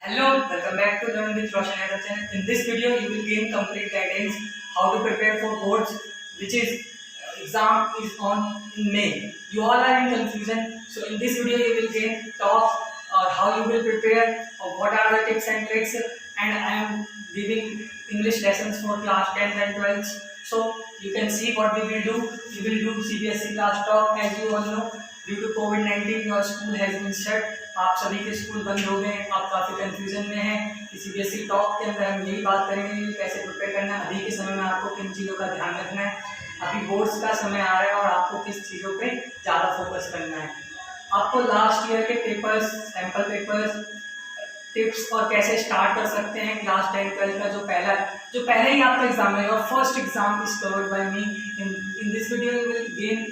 Hello, welcome back to Learn with Roshan Agarwal channel. In this video, you will gain complete guidance how to prepare for boards, which is exam is on in May. You all are in confusion, so in this video you will gain talk or how you will prepare or what are the tips and tricks. And I am giving English lessons for class 10th and 12th. So you can see what we will do. We will do CBSE class talk. As you all know, due to कोविड-19 your school has been shut. आप सभी के school बंद हो गए हैं, आप काफ़ी कंफ्यूजन में हैं। कि सीबीएसई टॉप के अंदर हम यही बात करेंगे कि कैसे प्रिपेयर करना है, अभी के समय में आपको किन चीज़ों का ध्यान रखना है, अभी बोर्ड्स का समय आ रहा है और आपको किस चीज़ों पे ज़्यादा फोकस करना है। आपको लास्ट ईयर के पेपर्स, सैम्पल पेपर्स, टिप्स और कैसे स्टार्ट कर सकते हैं क्लास 10-12 का जो पहले ही आपका एग्जाम है, your first exam is covered by me. In this video you will gain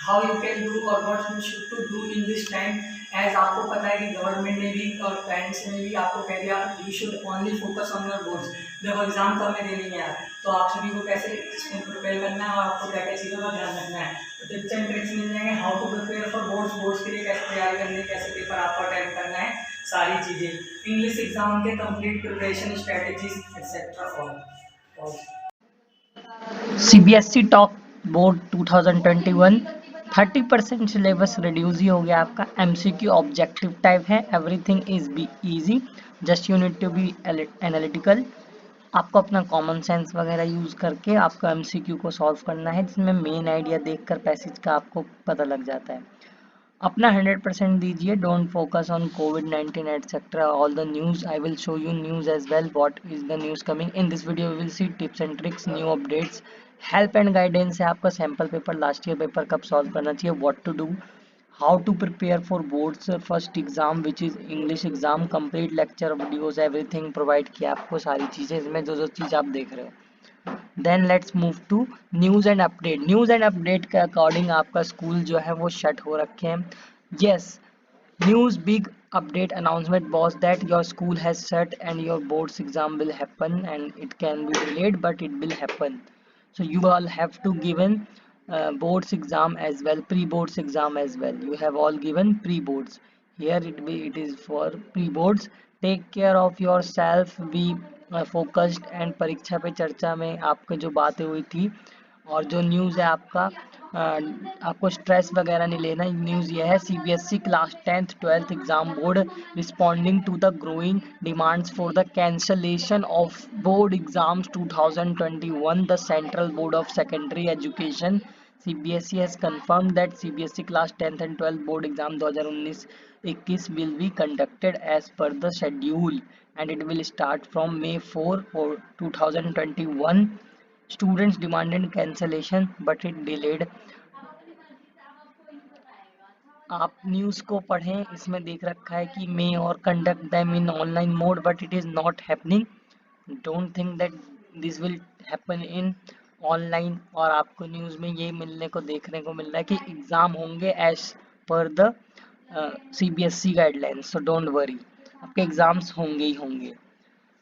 how you can do or what you should to do in this time। as आपको पता है कि गवर्नमेंट ने भी और पेरेंट्स ने भी आपको कह दिया you should only focus on your boards. देखो एग्जाम तो हमें देने ही है, तो आप सभी को कैसे इसमें प्रिपेयर करना है और आपको क्या क्या चीज़ों का ध्यान रखना है, तो टिप्स एंड ट्रिक्स मिल जाएंगे। How to prepare for boards के लिए कैसे तैयारी करनी है, कैसे पेपर आपको अटेंड करना है, सारी चीज़ें इंग्लिश एग्जाम के complete preparation strategies etcetera. CBSE top board 2021 30% syllabus reduce ही हो गया आपका। एमसीक्यू ऑब्जेक्टिव टाइप है, everything is be easy, just you need to be analytical. आपको अपना कॉमन सेंस वगैरह यूज करके आपको एमसीक्यू को सॉल्व करना है, जिसमें मेन आइडिया देखकर पैसेज का आपको पता लग जाता है। अपना 100% दीजिए, डोंट फोकस ऑन कोविड-19 etcetera all the news. I will show you news as well, what is the news coming in this video. Will see tips and tricks, new updates, help and guidance है आपका sample paper, last year paper कब solve करना चाहिए, what to do, how to prepare for boards first exam which is English exam, complete lecture videos, everything provide किया आपको, सारी चीज़ें इसमें जो चीज़ आप देख रहे हो। Then let's move to news and update. News and update के अकॉर्डिंग आपका स्कूल जो है वो शट हो रखे हैं। Yes, news big update announcement was that your school has shut and your boards exam will happen, and it can be delayed but it will happen. So you all have to given boards exam as well, pre-boards exam as well. You have all given pre-boards. Here it is for pre-boards. Take care of yourself, be focused, and परीक्षा पे चर्चा में आपके जो बातें हुई थी और जो न्यूज़ है आपका, आपको स्ट्रेस वगैरह नहीं लेना। न्यूज़ ये है, CBSE class 10th 12th exam board responding to the growing demands for the cancellation of board exams 2021, the central board of secondary education CBSE has confirmed that CBSE class 10th and 12th board exam 2019-21 will be conducted as per the schedule, and it will start from May 4 for 2021. Students demanded cancellation but it delayed. आप news को पढ़ें, इसमें देख रखा है कि मे और conduct them in online mode, but it is not happening. Don't think that this will happen in online. और आपको न्यूज़ में ये मिलने को देखने को मिल रहा है कि एग्ज़ाम होंगे एज पर the CBSE guidelines, so don't worry, आपके एग्ज़ाम्स होंगे ही होंगे।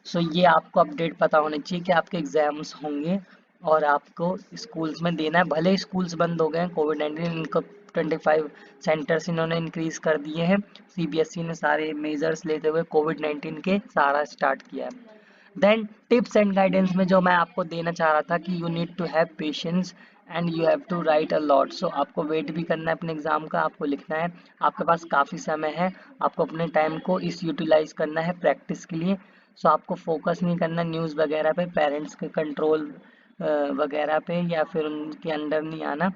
सो ये आपको अपडेट पता होना चाहिए कि आपके एग्जाम्स होंगे और आपको स्कूल्स में देना है। भले स्कूल्स बंद हो गए हैं कोविड-19, इनको 25 सेंटर्स इन्होंने इंक्रीज कर दिए हैं। सीबीएसई ने सारे मेजर्स लेते हुए कोविड-19 के सारा स्टार्ट किया है। देन टिप्स एंड गाइडेंस में जो मैं आपको देना चाह रहा था कि you need to have patience and you have to write a lot. So आपको वेट भी करना है अपने एग्जाम का, आपको लिखना है, आपके पास काफ़ी समय है, आपको अपने टाइम को इस यूटिलाइज करना है प्रैक्टिस के लिए। सो आपको फोकस नहीं करना न्यूज़ वगैरह पे, पेरेंट्स के कंट्रोल वगैरह पे या फिर उनके अंडर नहीं आना।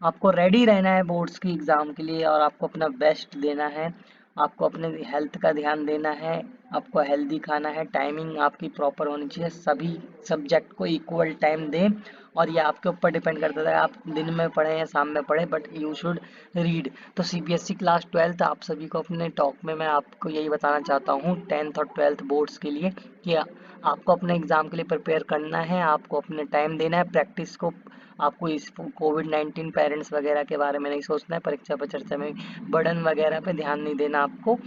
आपको रेडी रहना है बोर्ड्स की एग्ज़ाम के लिए और आपको अपना बेस्ट देना है। आपको अपने हेल्थ का ध्यान देना है, आपको हेल्दी खाना है, टाइमिंग आपकी प्रॉपर होनी चाहिए, सभी सब्जेक्ट को इक्वल टाइम दें। और ये आपके ऊपर डिपेंड करता है आप दिन में पढ़ें या शाम में पढ़ें, बट यू शुड रीड। तो सीबीएसई क्लास 12th आप सभी को अपने टॉक में मैं आपको यही बताना चाहता हूँ 10th और 12th बोर्ड्स के लिए कि आपको अपने एग्ज़ाम के लिए प्रिपेयर करना है, आपको अपने टाइम देना है प्रैक्टिस को। आपको इस कोविड-19 पेरेंट्स वगैरह के बारे में नहीं सोचना है, परीक्षा पर चर्चा में बर्डन वगैरह पे ध्यान नहीं देना आपको।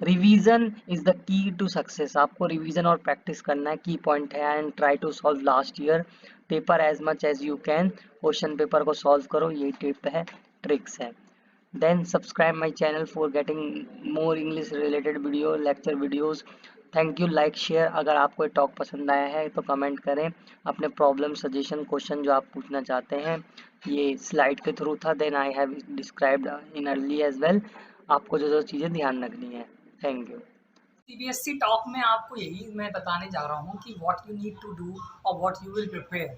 Revision is the key to success, आपको रिवीजन और प्रैक्टिस करना है, की पॉइंट है। And try to solve last year paper as much as you can, question paper को सॉल्व करो, ये टिप है, ट्रिक्स है। then subscribe my channel for getting more English related video, lecture videos. Thank you. Like share. अगर आपको ये talk पसंद आया है तो कमेंट करें अपने प्रॉब्लम सजेशन क्वेश्चन जो आप पूछना चाहते हैं. ये स्लाइड के थ्रू था. Then I have described in early as well. आपको जो चीज़ें ध्यान रखनी है. Thank you. सीबीएसई टॉक में आपको यही मैं बताने जा रहा हूँ कि what you need to do और what you will prepare.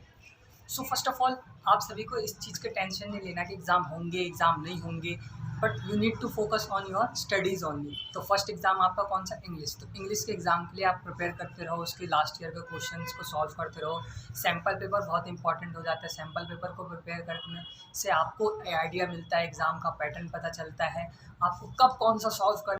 So first of all आप सभी को इस चीज़ के टेंशन नहीं लेना कि एग्ज़ाम होंगे एग्ज़ाम नहीं होंगे, but you need to focus on your studies only. तो फर्स्ट एग्ज़ाम आपका कौन सा? इंग्लिश. तो इंग्लिश के एग्ज़ाम के लिए आप प्रिपेयर करते रहो, उसके लास्ट ईयर के क्वेश्चंस को सॉल्व करते रहो. सैम्पल पेपर बहुत इंपॉर्टेंट हो जाता है. सैम्पल पेपर को प्रिपेयर करने से आपको आइडिया मिलता है, एग्ज़ाम का पैटर्न पता चलता है, आपको कब कौन सा सॉल्व कर.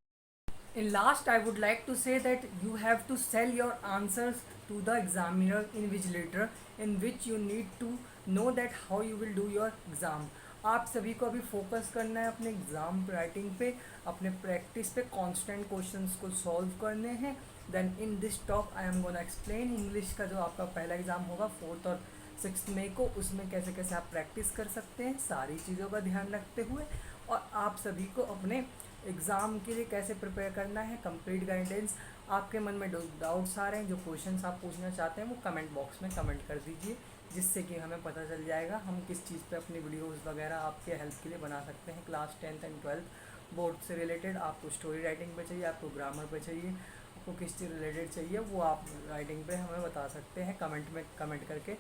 In last, I would like to say that you have to sell your answers to the examiner invigilator, in which you need to know that how you will do your exam. आप सभी को अभी focus करना है अपने exam writing पे, अपने practice पे, कांस्टेंट क्वेश्चंस को सॉल्व करने हैं. Then in this talk I am gonna explain English का जो आपका पहला एग्ज़ाम होगा 4 और 6 मई को, उसमें कैसे कैसे आप प्रैक्टिस कर सकते हैं सारी चीज़ों का ध्यान रखते हुए, और आप सभी को अपने एग्ज़ाम के लिए कैसे प्रिपेयर करना है. Complete guidance. आपके मन में डाउट्स आ रहे हैं, जो क्वेश्चंस आप पूछना चाहते हैं वो कमेंट बॉक्स में कमेंट कर दीजिए, जिससे कि हमें पता चल जाएगा हम किस चीज़ पे अपनी वीडियोस वगैरह आपके हेल्प के लिए बना सकते हैं. Class 10th and 12th board से रिलेटेड आपको स्टोरी राइटिंग पे चाहिए, आपको ग्रामर पे चाहिए, आपको किस चीज़ रिलेटेड चाहिए, वो आप राइटिंग पे हमें बता सकते हैं कमेंट में कमेंट करके.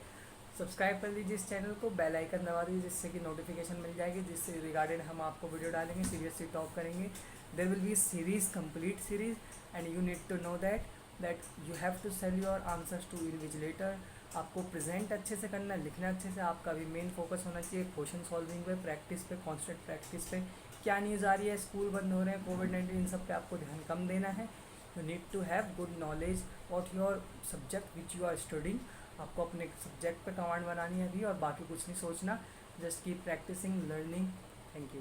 सब्सक्राइब कर लीजिए इस चैनल को, बेल आइकन दबा दीजिए जिससे कि नोटिफिकेशन मिल जाएगी, जिससे रिगार्डेड हम आपको वीडियो डालेंगे, सीरियसली टॉक करेंगे. There will be series, complete series, and you need to know that you have to sell your answers to invigilator. आपको प्रेजेंट अच्छे से करना है, लिखना अच्छे से. आपका भी मेन फोकस होना चाहिए क्वेश्चन सॉल्विंग पे, प्रैक्टिस पे, कॉन्स्टेंट प्रैक्टिस पे. क्या न्यूज़ आ रही है, स्कूल बंद हो रहे हैं, कोविड-19, इन सब पे आपको ध्यान कम देना है. You need to have good knowledge about your subject which you are studying. आपको अपने सब्जेक्ट पे कमांड बनानी है अभी, और बाकी कुछ नहीं सोचना. Just keep practicing, learning. Thank you.